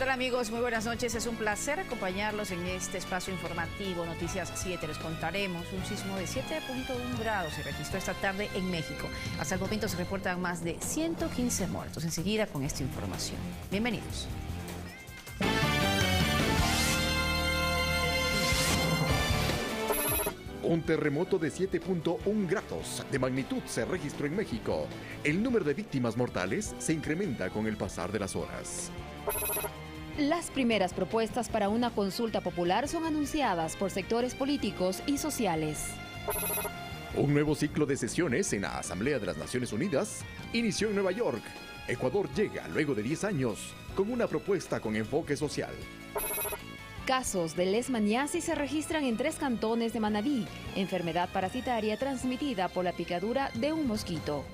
tal amigos? Muy buenas noches. Es un placer acompañarlos en este espacio informativo. Noticias 7. Les contaremos un sismo de 7.1 grados se registró esta tarde en México. Hasta el momento se reportan más de 115 muertos. Enseguida con esta información. Bienvenidos. Un terremoto de 7.1 grados de magnitud se registró en México. El número de víctimas mortales se incrementa con el pasar de las horas. Las primeras propuestas para una consulta popular son anunciadas por sectores políticos y sociales. Un nuevo ciclo de sesiones en la Asamblea de las Naciones Unidas inició en Nueva York. Ecuador llega luego de 10 años con una propuesta con enfoque social. Casos de leishmaniasis se registran en 3 cantones de Manabí, enfermedad parasitaria transmitida por la picadura de un mosquito.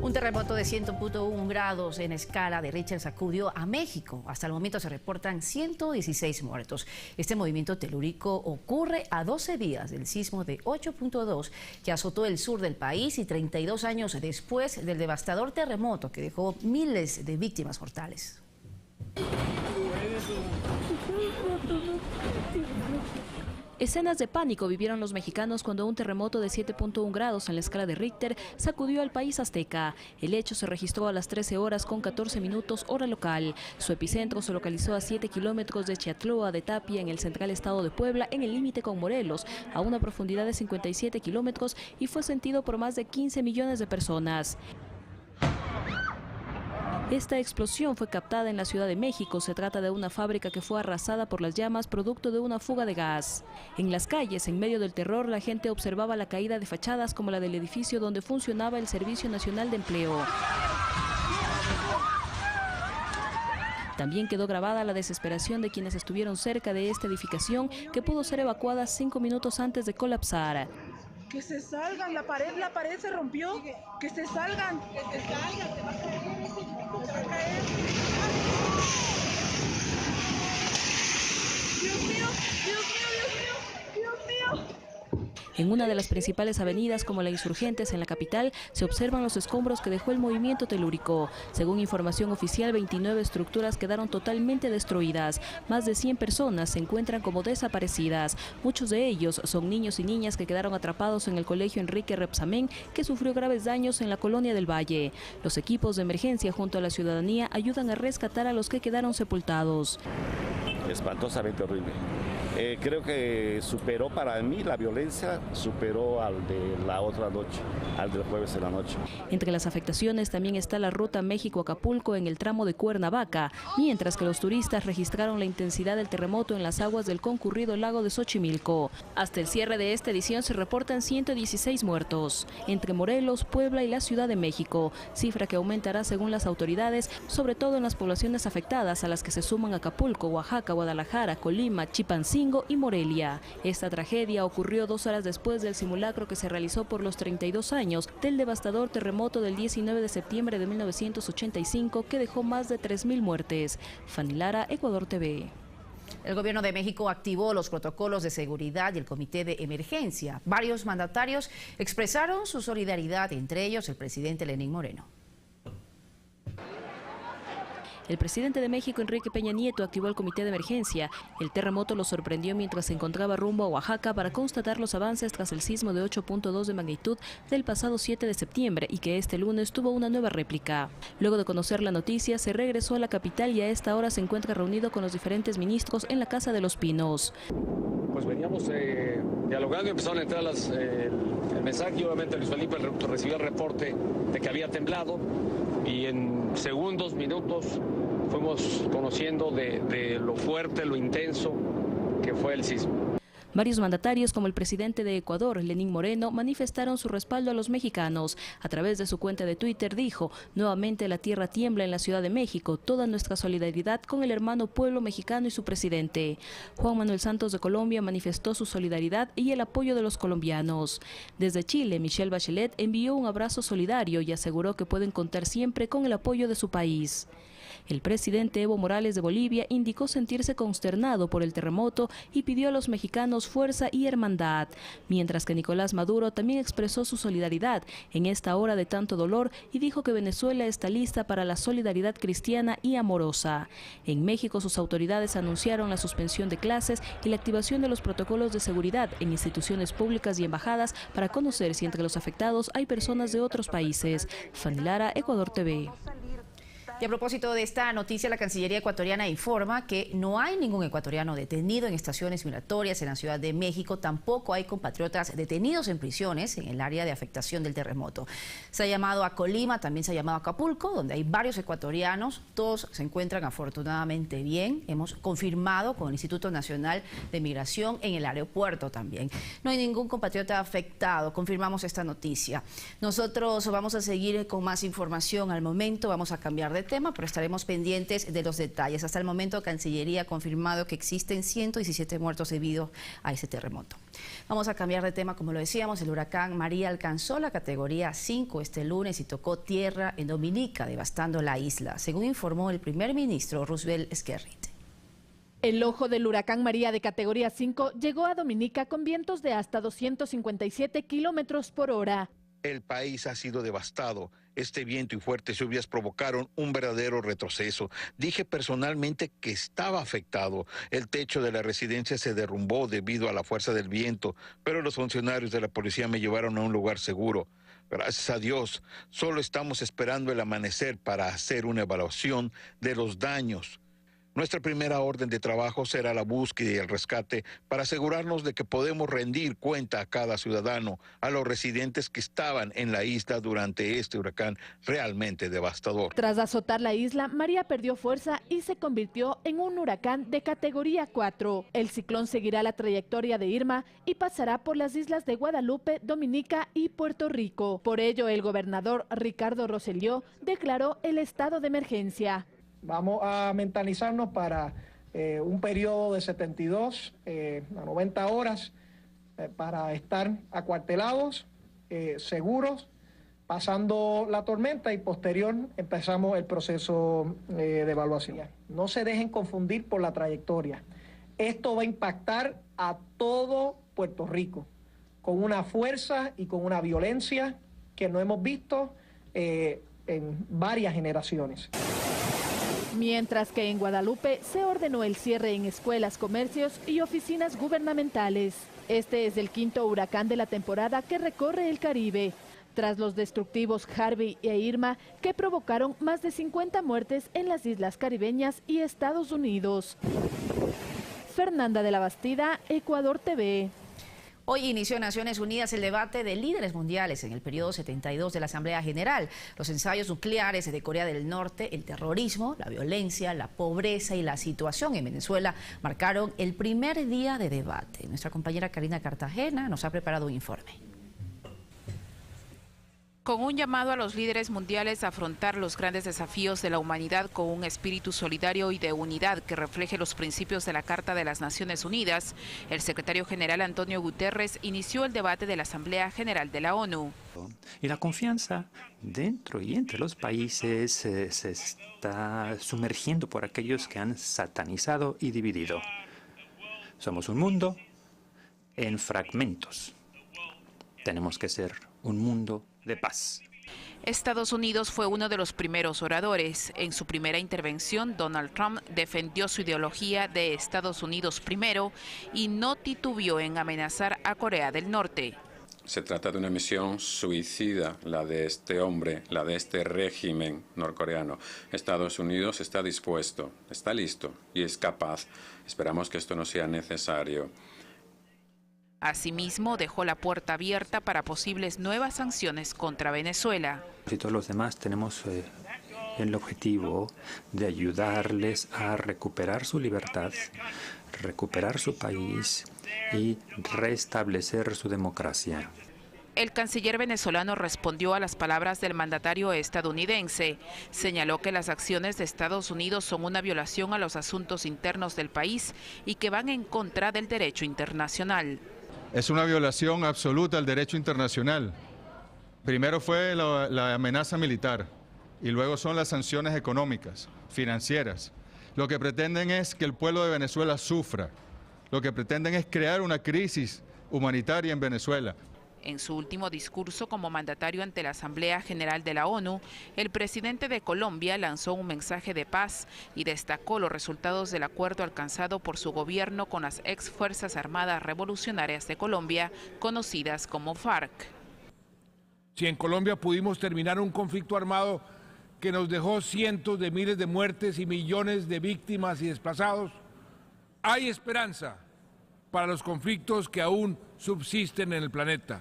Un terremoto de 100.1 grados en escala de Richter sacudió a México. Hasta el momento se reportan 116 muertos. Este movimiento telúrico ocurre a 12 días del sismo de 8.2 que azotó el sur del país y 32 años después del devastador terremoto que dejó miles de víctimas mortales. Escenas de pánico vivieron los mexicanos cuando un terremoto de 7.1 grados en la escala de Richter sacudió al país azteca. El hecho se registró a las 13 horas con 14 minutos hora local. Su epicentro se localizó a 7 kilómetros de Chiatloa de Tapia, en el central estado de Puebla, en el límite con Morelos, a una profundidad de 57 kilómetros y fue sentido por más de 15 millones de personas. Esta explosión fue captada en la Ciudad de México. Se trata de una fábrica que fue arrasada por las llamas producto de una fuga de gas. En las calles, en medio del terror, la gente observaba la caída de fachadas como la del edificio donde funcionaba el Servicio Nacional de Empleo. También quedó grabada la desesperación de quienes estuvieron cerca de esta edificación, que pudo ser evacuada 5 minutos antes de colapsar. Que se salgan, la pared se rompió, que se salgan. Que se salgan, se va a caer, se va a caer. Dios mío, Dios mío, Dios mío, Dios mío. En una de las principales avenidas como la Insurgentes en la capital se observan los escombros que dejó el movimiento telúrico. Según información oficial, 29 estructuras quedaron totalmente destruidas. Más de 100 personas se encuentran como desaparecidas. Muchos de ellos son niños y niñas que quedaron atrapados en el colegio Enrique Rebsamen, que sufrió graves daños en la colonia del Valle. Los equipos de emergencia junto a la ciudadanía ayudan a rescatar a los que quedaron sepultados. Espantosamente horrible. Creo que superó, para mí, la violencia, superó al de la otra noche, al del jueves en la noche. Entre las afectaciones también está la ruta México-Acapulco en el tramo de Cuernavaca, mientras que los turistas registraron la intensidad del terremoto en las aguas del concurrido lago de Xochimilco. Hasta el cierre de esta edición se reportan 116 muertos, entre Morelos, Puebla y la Ciudad de México, cifra que aumentará según las autoridades, sobre todo en las poblaciones afectadas, a las que se suman Acapulco, Oaxaca, Guadalajara, Colima, Chilpancingo y Morelia. Esta tragedia ocurrió 2 horas después del simulacro que se realizó por los 32 años del devastador terremoto del 19 de septiembre de 1985 que dejó más de 3.000 muertes. Fanny Lara, Ecuador TV. El gobierno de México activó los protocolos de seguridad y el comité de emergencia. Varios mandatarios expresaron su solidaridad, entre ellos el presidente Lenín Moreno. El presidente de México, Enrique Peña Nieto, activó el comité de emergencia. El terremoto lo sorprendió mientras se encontraba rumbo a Oaxaca para constatar los avances tras el sismo de 8.2 de magnitud del pasado 7 de septiembre y que este lunes tuvo una nueva réplica. Luego de conocer la noticia, se regresó a la capital y a esta hora se encuentra reunido con los diferentes ministros en la Casa de los Pinos. Pues veníamos dialogando y empezaron a entrar el mensaje y obviamente Luis Felipe recibió el reporte de que había temblado y en segundos, minutos fuimos conociendo de lo fuerte, lo intenso que fue el sismo. Varios mandatarios, como el presidente de Ecuador, Lenín Moreno, manifestaron su respaldo a los mexicanos. A través de su cuenta de Twitter dijo: nuevamente la tierra tiembla en la Ciudad de México, toda nuestra solidaridad con el hermano pueblo mexicano y su presidente. Juan Manuel Santos de Colombia manifestó su solidaridad y el apoyo de los colombianos. Desde Chile, Michelle Bachelet envió un abrazo solidario y aseguró que pueden contar siempre con el apoyo de su país. El presidente Evo Morales de Bolivia indicó sentirse consternado por el terremoto y pidió a los mexicanos fuerza y hermandad, mientras que Nicolás Maduro también expresó su solidaridad en esta hora de tanto dolor y dijo que Venezuela está lista para la solidaridad cristiana y amorosa. En México, sus autoridades anunciaron la suspensión de clases y la activación de los protocolos de seguridad en instituciones públicas y embajadas para conocer si entre los afectados hay personas de otros países. Fanny Lara, Ecuador TV. Y a propósito de esta noticia, la Cancillería ecuatoriana informa que no hay ningún ecuatoriano detenido en estaciones migratorias en la Ciudad de México. Tampoco hay compatriotas detenidos en prisiones en el área de afectación del terremoto. Se ha llamado a Colima, también se ha llamado a Acapulco, donde hay varios ecuatorianos. Todos se encuentran afortunadamente bien. Hemos confirmado con el Instituto Nacional de Migración en el aeropuerto también. No hay ningún compatriota afectado. Confirmamos esta noticia. Nosotros vamos a seguir con más información al momento. Vamos a cambiar de tema, pero estaremos pendientes de los detalles. Hasta el momento, Cancillería ha confirmado que existen 117 muertos debido a ese terremoto. Vamos a cambiar de tema, como lo decíamos. El huracán María alcanzó la categoría 5 este lunes y tocó tierra en Dominica, devastando la isla, según informó el primer ministro Roosevelt Skerrit. El ojo del huracán María de categoría 5 llegó a Dominica con vientos de hasta 257 kilómetros por hora. El país ha sido devastado. Este viento y fuertes lluvias provocaron un verdadero retroceso. Dije personalmente que estaba afectado. El techo de la residencia se derrumbó debido a la fuerza del viento, pero los funcionarios de la policía me llevaron a un lugar seguro. Gracias a Dios, solo estamos esperando el amanecer para hacer una evaluación de los daños. Nuestra primera orden de trabajo será la búsqueda y el rescate para asegurarnos de que podemos rendir cuenta a cada ciudadano, a los residentes que estaban en la isla durante este huracán realmente devastador. Tras azotar la isla, María perdió fuerza y se convirtió en un huracán de categoría 4. El ciclón seguirá la trayectoria de Irma y pasará por las islas de Guadalupe, Dominica y Puerto Rico. Por ello, el gobernador Ricardo Rosselló declaró el estado de emergencia. Vamos a mentalizarnos para un periodo de 72 a 90 horas para estar acuartelados, seguros, pasando la tormenta y posterior empezamos el proceso de evaluación. No se dejen confundir por la trayectoria. Esto va a impactar a todo Puerto Rico con una fuerza y con una violencia que no hemos visto en varias generaciones. Mientras que en Guadalupe se ordenó el cierre en escuelas, comercios y oficinas gubernamentales. Este es el quinto huracán de la temporada que recorre el Caribe, tras los destructivos Harvey e Irma que provocaron más de 50 muertes en las islas caribeñas y Estados Unidos. Fernanda de la Bastida, Ecuador TV. Hoy inició en Naciones Unidas el debate de líderes mundiales en el periodo 72 de la Asamblea General. Los ensayos nucleares de Corea del Norte, el terrorismo, la violencia, la pobreza y la situación en Venezuela marcaron el primer día de debate. Nuestra compañera Karina Cartagena nos ha preparado un informe. Con un llamado a los líderes mundiales a afrontar los grandes desafíos de la humanidad con un espíritu solidario y de unidad que refleje los principios de la Carta de las Naciones Unidas, el secretario general Antonio Guterres inició el debate de la Asamblea General de la ONU. Y la confianza dentro y entre los países se está sumergiendo por aquellos que han satanizado y dividido. Somos un mundo en fragmentos. Tenemos que ser un mundo de paz. Estados Unidos fue uno de los primeros oradores. En su primera intervención, Donald Trump defendió su ideología de Estados Unidos primero y no titubeó en amenazar a Corea del Norte. Se trata de una misión suicida, la de este hombre, la de este régimen norcoreano. Estados Unidos está dispuesto, está listo y es capaz. Esperamos que esto no sea necesario. Asimismo, dejó la puerta abierta para posibles nuevas sanciones contra Venezuela. Y todos los demás tenemos el objetivo de ayudarles a recuperar su libertad, recuperar su país y restablecer su democracia. El canciller venezolano respondió a las palabras del mandatario estadounidense. Señaló que las acciones de Estados Unidos son una violación a los asuntos internos del país y que van en contra del derecho internacional. Es una violación absoluta al derecho internacional. Primero fue la amenaza militar y luego son las sanciones económicas, financieras. Lo que pretenden es que el pueblo de Venezuela sufra. Lo que pretenden es crear una crisis humanitaria en Venezuela. En su último discurso como mandatario ante la Asamblea General de la ONU, el presidente de Colombia lanzó un mensaje de paz y destacó los resultados del acuerdo alcanzado por su gobierno con las ex Fuerzas Armadas Revolucionarias de Colombia, conocidas como FARC. Si en Colombia pudimos terminar un conflicto armado que nos dejó cientos de miles de muertes y millones de víctimas y desplazados, hay esperanza para los conflictos que aún subsisten en el planeta.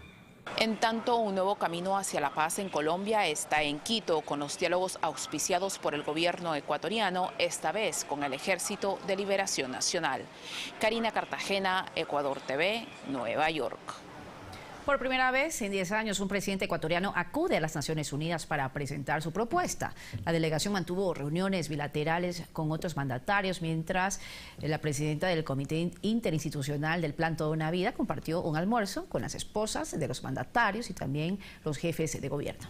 En tanto, un nuevo camino hacia la paz en Colombia está en Quito, con los diálogos auspiciados por el gobierno ecuatoriano, esta vez con el Ejército de Liberación Nacional. Karina Cartagena, Ecuador TV, Nueva York. Por primera vez en 10 años, un presidente ecuatoriano acude a las Naciones Unidas para presentar su propuesta. La delegación mantuvo reuniones bilaterales con otros mandatarios, mientras la presidenta del Comité Interinstitucional del Plan Toda una Vida compartió un almuerzo con las esposas de los mandatarios y también los jefes de gobierno.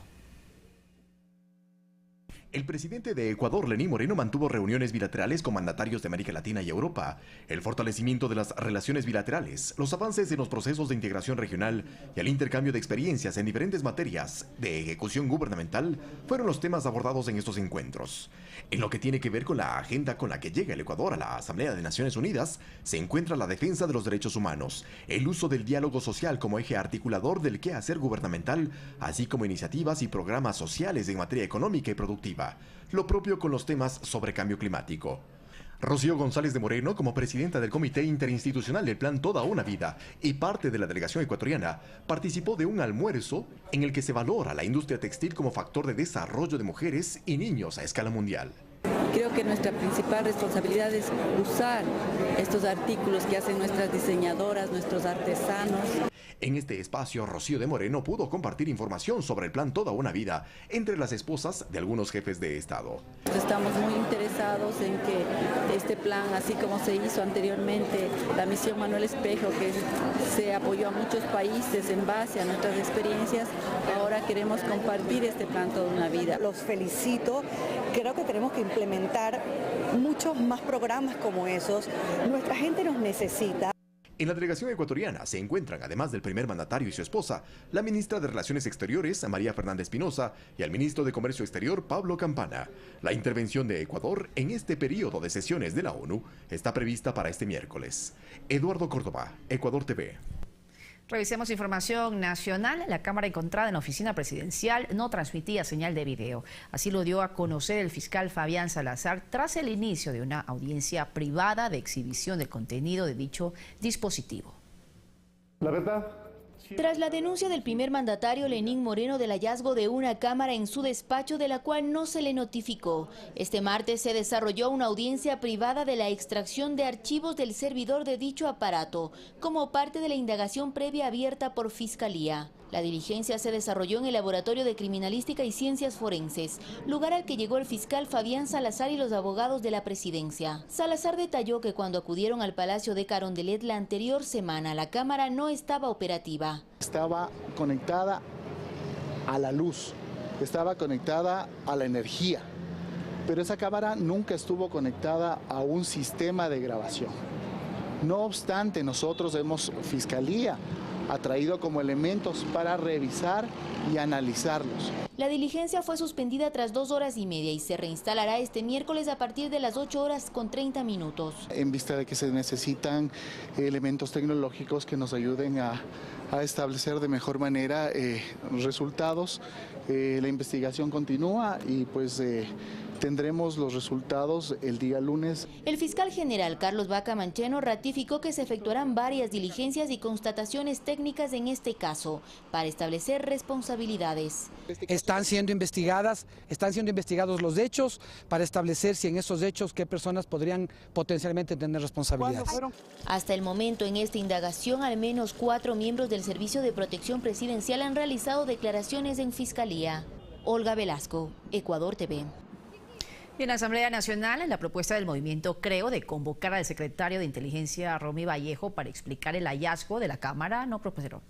El presidente de Ecuador, Lenín Moreno, mantuvo reuniones bilaterales con mandatarios de América Latina y Europa. El fortalecimiento de las relaciones bilaterales, los avances en los procesos de integración regional y el intercambio de experiencias en diferentes materias de ejecución gubernamental fueron los temas abordados en estos encuentros. En lo que tiene que ver con la agenda con la que llega el Ecuador a la Asamblea de Naciones Unidas, se encuentra la defensa de los derechos humanos, el uso del diálogo social como eje articulador del quehacer gubernamental, así como iniciativas y programas sociales en materia económica y productiva. Lo propio con los temas sobre cambio climático. Rocío González de Moreno, como presidenta del Comité Interinstitucional del Plan Toda una Vida y parte de la delegación ecuatoriana, participó de un almuerzo en el que se valora la industria textil como factor de desarrollo de mujeres y niños a escala mundial. Creo que nuestra principal responsabilidad es usar estos artículos que hacen nuestras diseñadoras, nuestros artesanos. En este espacio, Rocío de Moreno pudo compartir información sobre el Plan Toda una Vida entre las esposas de algunos jefes de Estado. Estamos muy interesados en que este plan, así como se hizo anteriormente, la misión Manuel Espejo, que se apoyó a muchos países en base a nuestras experiencias, ahora queremos compartir este Plan Toda una Vida. Los felicito, creo que tenemos que implementar muchos más programas como esos. Nuestra gente nos necesita. En la delegación ecuatoriana se encuentran, además del primer mandatario y su esposa, la ministra de Relaciones Exteriores, María Fernanda Espinosa, y el ministro de Comercio Exterior, Pablo Campana. La intervención de Ecuador en este periodo de sesiones de la ONU está prevista para este miércoles. Eduardo Córdoba, Ecuador TV. Revisemos información nacional. La cámara encontrada en la oficina presidencial no transmitía señal de video. Así lo dio a conocer el fiscal Fabián Salazar tras el inicio de una audiencia privada de exhibición del contenido de dicho dispositivo. La verdad. Tras la denuncia del primer mandatario Lenín Moreno del hallazgo de una cámara en su despacho de la cual no se le notificó, este martes se desarrolló una audiencia privada de la extracción de archivos del servidor de dicho aparato, como parte de la indagación previa abierta por Fiscalía. La diligencia se desarrolló en el Laboratorio de Criminalística y Ciencias Forenses, lugar al que llegó el fiscal Fabián Salazar y los abogados de la presidencia. Salazar detalló que cuando acudieron al Palacio de Carondelet la anterior semana, la cámara no estaba operativa. Estaba conectada a la luz, estaba conectada a la energía, pero esa cámara nunca estuvo conectada a un sistema de grabación. No obstante, nosotros Fiscalía ha traído como elementos para revisar y analizarlos. La diligencia fue suspendida tras 2 horas y media y se reinstalará este miércoles a partir de las 8:30. En vista de que se necesitan elementos tecnológicos que nos ayuden a establecer de mejor manera resultados, la investigación continúa y pues Tendremos los resultados el día lunes. El fiscal general Carlos Vaca Mancheno ratificó que se efectuarán varias diligencias y constataciones técnicas en este caso para establecer responsabilidades. Están siendo investigados los hechos para establecer si en esos hechos qué personas podrían potencialmente tener responsabilidades. Hasta el momento en esta indagación al menos 4 miembros del Servicio de Protección Presidencial han realizado declaraciones en Fiscalía. Olga Velasco, Ecuador TV. En la Asamblea Nacional, la propuesta del movimiento Creo de convocar al secretario de Inteligencia, Romy Vallejo, para explicar el hallazgo de la Cámara no prosperó.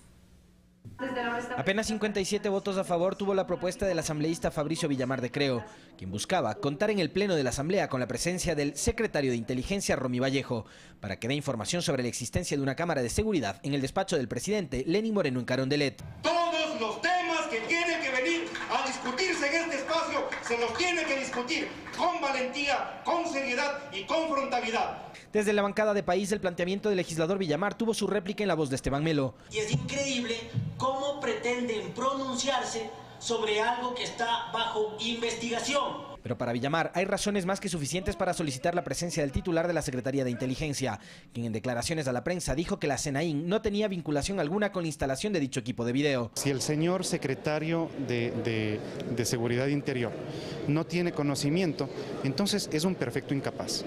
Apenas 57 votos a favor tuvo la propuesta del asambleísta Fabricio Villamar de Creo, quien buscaba contar en el pleno de la Asamblea con la presencia del secretario de Inteligencia, Romy Vallejo, para que dé información sobre la existencia de una cámara de seguridad en el despacho del presidente Lenín Moreno en Carondelet. Todos los temas que tienen que venir a discutirse en este espacio se los tiene que discutir con valentía, con seriedad y con frontalidad. Desde la bancada de País, el planteamiento del legislador Villamar tuvo su réplica en la voz de Esteban Melo. Y es increíble cómo pretenden pronunciarse sobre algo que está bajo investigación. Pero para Villamar hay razones más que suficientes para solicitar la presencia del titular de la Secretaría de Inteligencia, quien en declaraciones a la prensa dijo que la SENAIN no tenía vinculación alguna con la instalación de dicho equipo de video. Si el señor secretario de Seguridad Interior no tiene conocimiento, entonces es un perfecto incapaz.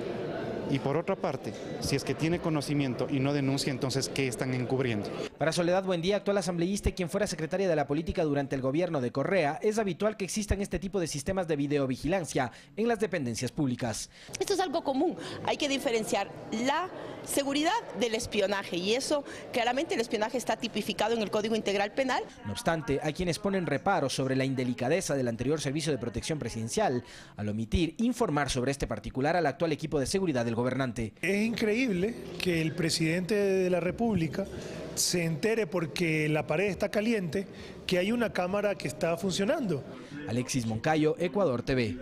Y por otra parte, si es que tiene conocimiento y no denuncia, entonces ¿qué están encubriendo? Para Soledad Buendía, actual asambleísta y quien fuera secretaria de la política durante el gobierno de Correa, es habitual que existan este tipo de sistemas de videovigilancia en las dependencias públicas. Esto es algo común, hay que diferenciar la seguridad del espionaje y eso claramente el espionaje está tipificado en el Código Integral Penal. No obstante, hay quienes ponen reparos sobre la indelicadeza del anterior Servicio de Protección Presidencial al omitir informar sobre este particular al actual equipo de seguridad del gobernante. Es increíble que el presidente de la República se entere porque la pared está caliente que hay una cámara que está funcionando. Alexis Moncayo, Ecuador TV.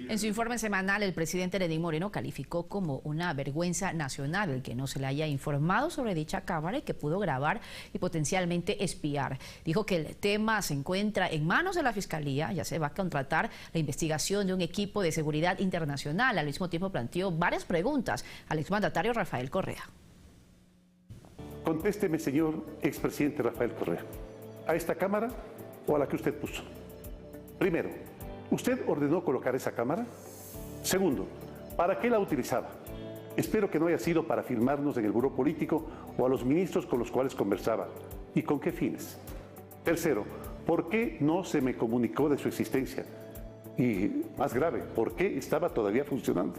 En su informe semanal, el presidente Lenín Moreno calificó como una vergüenza nacional el que no se le haya informado sobre dicha cámara y que pudo grabar y potencialmente espiar. Dijo que el tema se encuentra en manos de la Fiscalía, ya se va a contratar la investigación de un equipo de seguridad internacional. Al mismo tiempo planteó varias preguntas al exmandatario Rafael Correa. Contésteme, señor expresidente Rafael Correa, ¿a esta cámara o a la que usted puso? Primero, ¿usted ordenó colocar esa cámara? Segundo, ¿para qué la utilizaba? Espero que no haya sido para filmarnos en el buró político o a los ministros con los cuales conversaba. ¿Y con qué fines? Tercero, ¿por qué no se me comunicó de su existencia? Y más grave, ¿por qué estaba todavía funcionando?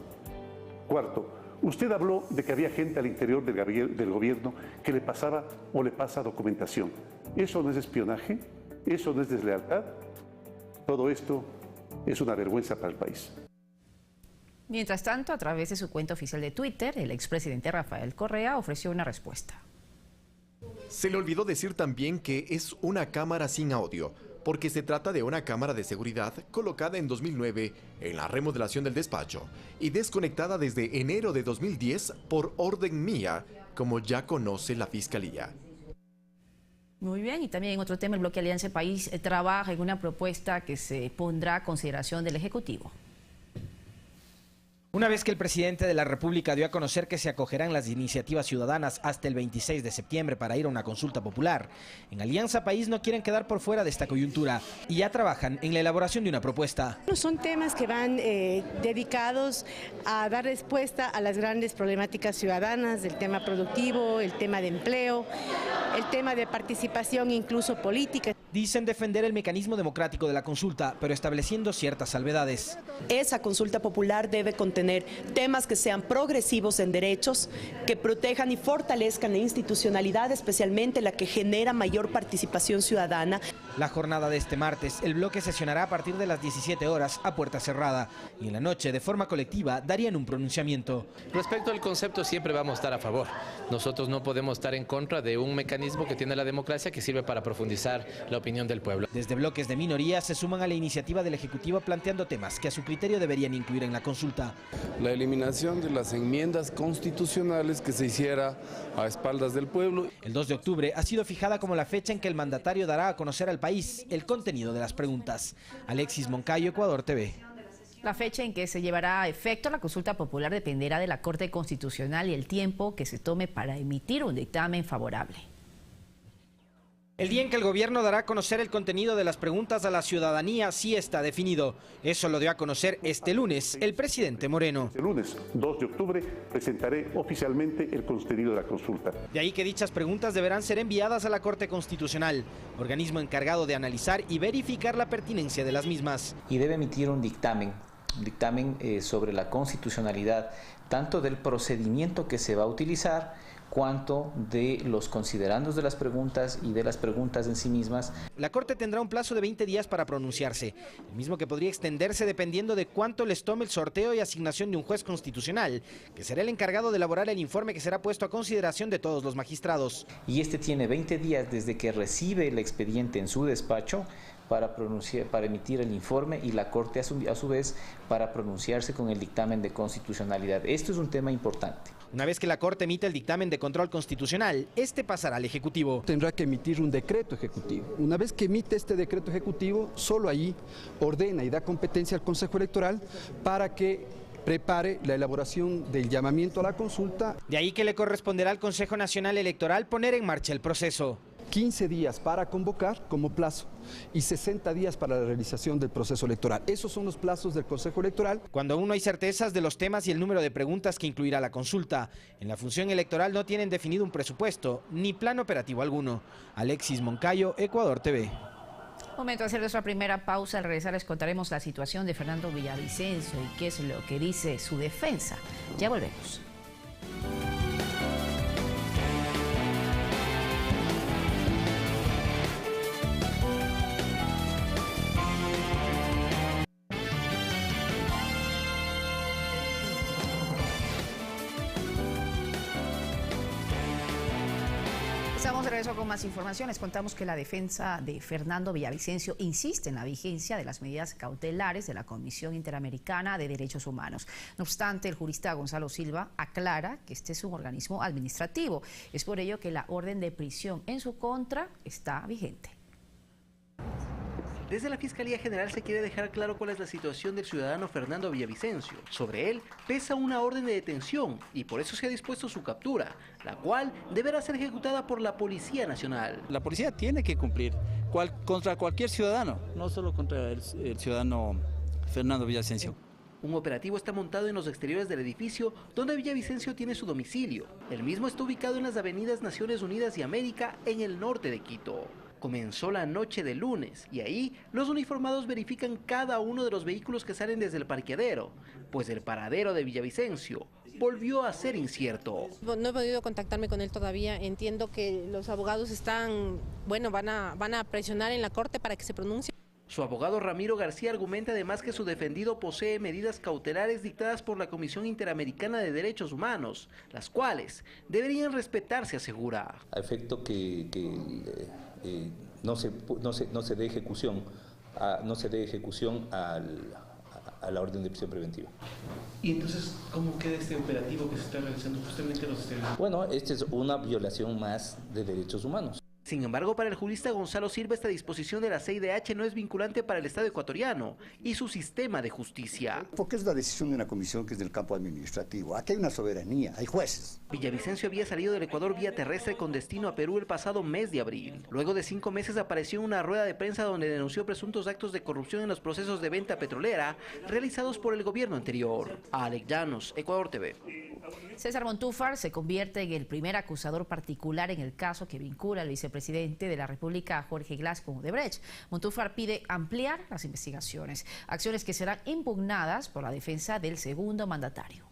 Cuarto, usted habló de que había gente al interior del gobierno que le pasaba o le pasa documentación. ¿Eso no es espionaje? ¿Eso no es deslealtad? Todo esto es una vergüenza para el país. Mientras tanto, a través de su cuenta oficial de Twitter, el expresidente Rafael Correa ofreció una respuesta. Se le olvidó decir también que es una cámara sin audio, porque se trata de una cámara de seguridad colocada en 2009 en la remodelación del despacho y desconectada desde enero de 2010 por orden mía, como ya conoce la Fiscalía. Muy bien, y también en otro tema, el Bloque Alianza País trabaja en una propuesta que se pondrá a consideración del Ejecutivo. Una vez que el presidente de la República dio a conocer que se acogerán las iniciativas ciudadanas hasta el 26 de septiembre para ir a una consulta popular, en Alianza País no quieren quedar por fuera de esta coyuntura y ya trabajan en la elaboración de una propuesta. Son temas que van dedicados a dar respuesta a las grandes problemáticas ciudadanas, el tema productivo, el tema de empleo, el tema de participación incluso política. Dicen defender el mecanismo democrático de la consulta, pero estableciendo ciertas salvedades. Esa consulta popular debe contener temas que sean progresivos en derechos, que protejan y fortalezcan la institucionalidad, especialmente la que genera mayor participación ciudadana. La jornada de este martes, el bloque sesionará a partir de las 17 horas a puerta cerrada y en la noche, de forma colectiva, darían un pronunciamiento. Respecto al concepto, siempre vamos a estar a favor. Nosotros no podemos estar en contra de un mecanismo que tiene la democracia que sirve para profundizar la opinión del pueblo. Desde bloques de minoría se suman a la iniciativa del Ejecutivo planteando temas que a su criterio deberían incluir en la consulta. La eliminación de las enmiendas constitucionales que se hiciera a espaldas del pueblo. El 2 de octubre ha sido fijada como la fecha en que el mandatario dará a conocer al país el contenido de las preguntas. Alexis Moncayo, Ecuador TV. La fecha en que se llevará a efecto la consulta popular dependerá de la Corte Constitucional y el tiempo que se tome para emitir un dictamen favorable. El día en que el gobierno dará a conocer el contenido de las preguntas a la ciudadanía sí está definido. Eso lo dio a conocer este lunes el presidente Moreno. El lunes 2 de octubre presentaré oficialmente el contenido de la consulta. De ahí que dichas preguntas deberán ser enviadas a la Corte Constitucional, organismo encargado de analizar y verificar la pertinencia de las mismas. Y debe emitir un dictamen sobre la constitucionalidad, tanto del procedimiento que se va a utilizar, cuanto de los considerandos de las preguntas y de las preguntas en sí mismas. La Corte tendrá un plazo de 20 días para pronunciarse, el mismo que podría extenderse dependiendo de cuánto les tome el sorteo y asignación de un juez constitucional, que será el encargado de elaborar el informe que será puesto a consideración de todos los magistrados. Y este tiene 20 días desde que recibe el expediente en su despacho para emitir el informe, y la Corte a su vez para pronunciarse con el dictamen de constitucionalidad. Esto es un tema importante. Una vez que la Corte emita el dictamen de control constitucional, este pasará al Ejecutivo. Tendrá que emitir un decreto ejecutivo. Una vez que emite este decreto ejecutivo, solo ahí ordena y da competencia al Consejo Electoral para que prepare la elaboración del llamamiento a la consulta. De ahí que le corresponderá al Consejo Nacional Electoral poner en marcha el proceso. 15 días para convocar como plazo y 60 días para la realización del proceso electoral. Esos son los plazos del Consejo Electoral. Cuando aún no hay certezas de los temas y el número de preguntas que incluirá la consulta, en la función electoral no tienen definido un presupuesto ni plan operativo alguno. Alexis Moncayo, Ecuador TV. Momento de hacer nuestra primera pausa. Al regresar les contaremos la situación de Fernando Villavicencio y qué es lo que dice su defensa. Ya volvemos. Estamos de regreso con más información. Les contamos que la defensa de Fernando Villavicencio insiste en la vigencia de las medidas cautelares de la Comisión Interamericana de Derechos Humanos. No obstante, el jurista Gonzalo Silva aclara que este es un organismo administrativo. Es por ello que la orden de prisión en su contra está vigente. Desde la Fiscalía General se quiere dejar claro cuál es la situación del ciudadano Fernando Villavicencio. Sobre él pesa una orden de detención y por eso se ha dispuesto su captura, la cual deberá ser ejecutada por la Policía Nacional. La policía tiene que cumplir contra cualquier ciudadano, no solo contra el ciudadano Fernando Villavicencio. Un operativo está montado en los exteriores del edificio donde Villavicencio tiene su domicilio. El mismo está ubicado en las avenidas Naciones Unidas y América en el norte de Quito. Comenzó la noche de lunes y ahí los uniformados verifican cada uno de los vehículos que salen desde el parqueadero, pues el paradero de Villavicencio volvió a ser incierto. No he podido contactarme con él todavía. Entiendo que los abogados van a presionar en la corte para que se pronuncie. Su abogado Ramiro García argumenta además que su defendido posee medidas cautelares dictadas por la Comisión Interamericana de Derechos Humanos, las cuales deberían respetarse, asegura. A efecto que no se dé ejecución a la orden de prisión preventiva. ¿Y entonces cómo queda este operativo que se está realizando justamente en los exteriores? Bueno, esta es una violación más de derechos humanos. Sin embargo, para el jurista Gonzalo Silva, esta disposición de la CIDH no es vinculante para el Estado ecuatoriano y su sistema de justicia. Porque es la decisión de una comisión que es del campo administrativo. Aquí hay una soberanía, hay jueces. Villavicencio había salido del Ecuador vía terrestre con destino a Perú el pasado mes de abril. Luego de 5 meses apareció en una rueda de prensa donde denunció presuntos actos de corrupción en los procesos de venta petrolera realizados por el gobierno anterior. Alex Llanos, Ecuador TV. César Montúfar se convierte en el primer acusador particular en el caso que vincula al vicepresidente de la República, Jorge Glass, con Odebrecht. Montúfar pide ampliar las investigaciones, acciones que serán impugnadas por la defensa del segundo mandatario.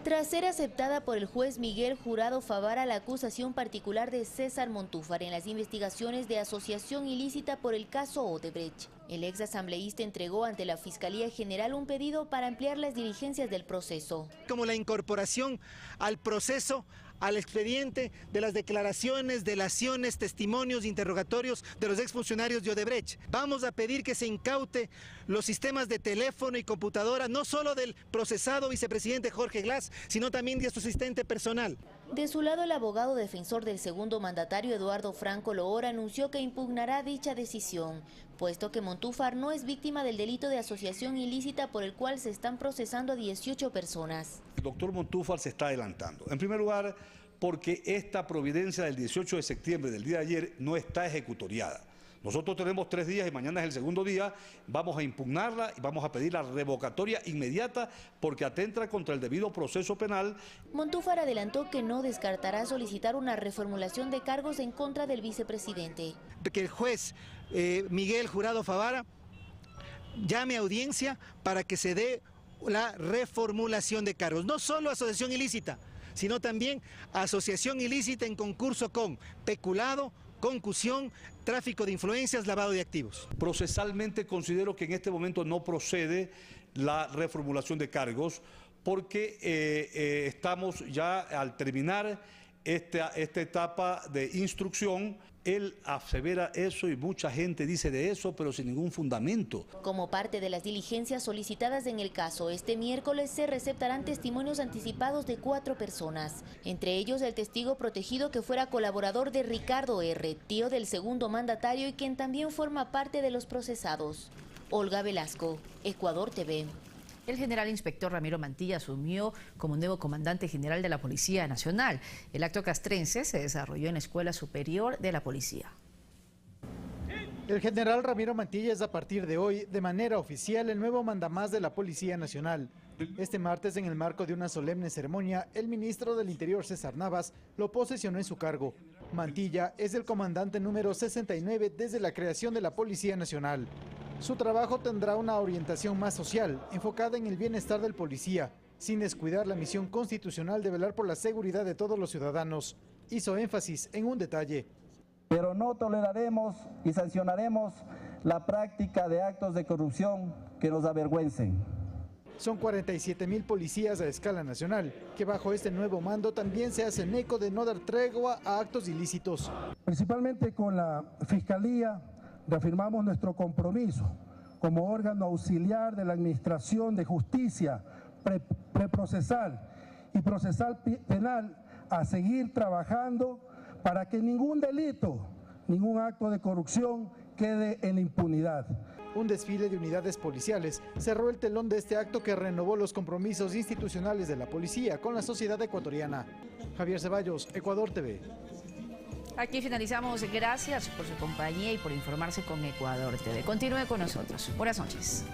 Tras ser aceptada por el juez Miguel Jurado Favara la acusación particular de César Montúfar en las investigaciones de asociación ilícita por el caso Odebrecht, el ex asambleísta entregó ante la Fiscalía General un pedido para ampliar las diligencias del proceso. Como la incorporación al proceso, al expediente de las declaraciones, delaciones, testimonios, interrogatorios de los exfuncionarios de Odebrecht. Vamos a pedir que se incaute los sistemas de teléfono y computadora, no solo del procesado vicepresidente Jorge Glass, sino también de su asistente personal. De su lado, el abogado defensor del segundo mandatario, Eduardo Franco Lohora, anunció que impugnará dicha decisión, puesto que Montúfar no es víctima del delito de asociación ilícita por el cual se están procesando a 18 personas. El doctor Montúfar se está adelantando. En primer lugar, porque esta providencia del 18 de septiembre, del día de ayer, no está ejecutoriada. Nosotros tenemos 3 días y mañana es el segundo día, vamos a impugnarla y vamos a pedir la revocatoria inmediata porque atenta contra el debido proceso penal. Montúfar adelantó que no descartará solicitar una reformulación de cargos en contra del vicepresidente. Que el juez Miguel Jurado Favara llame a audiencia para que se dé la reformulación de cargos, no solo asociación ilícita, sino también asociación ilícita en concurso con peculado, concusión, tráfico de influencias, lavado de activos. Procesalmente considero que en este momento no procede la reformulación de cargos porque estamos ya al terminar esta etapa de instrucción. Él asevera eso y mucha gente dice de eso, pero sin ningún fundamento. Como parte de las diligencias solicitadas en el caso, este miércoles se receptarán testimonios anticipados de 4 personas, entre ellos el testigo protegido que fuera colaborador de Ricardo R., tío del segundo mandatario y quien también forma parte de los procesados. Olga Velasco, Ecuador TV. El general inspector Ramiro Mantilla asumió como nuevo comandante general de la Policía Nacional. El acto castrense se desarrolló en la Escuela Superior de la Policía. El general Ramiro Mantilla es a partir de hoy, de manera oficial, el nuevo mandamás de la Policía Nacional. Este martes, en el marco de una solemne ceremonia, el ministro del Interior, César Navas, lo posesionó en su cargo. Mantilla es el comandante número 69 desde la creación de la Policía Nacional. Su trabajo tendrá una orientación más social, enfocada en el bienestar del policía, sin descuidar la misión constitucional de velar por la seguridad de todos los ciudadanos. Hizo énfasis en un detalle. Pero no toleraremos y sancionaremos la práctica de actos de corrupción que nos avergüencen. Son 47.000 policías a escala nacional, que bajo este nuevo mando también se hacen eco de no dar tregua a actos ilícitos. Principalmente con la Fiscalía reafirmamos nuestro compromiso como órgano auxiliar de la Administración de Justicia preprocesal y procesal penal a seguir trabajando para que ningún delito, ningún acto de corrupción quede en la impunidad. Un desfile de unidades policiales cerró el telón de este acto que renovó los compromisos institucionales de la policía con la sociedad ecuatoriana. Javier Ceballos, Ecuador TV. Aquí finalizamos. Gracias por su compañía y por informarse con Ecuador TV. Continúe con nosotros. Buenas noches.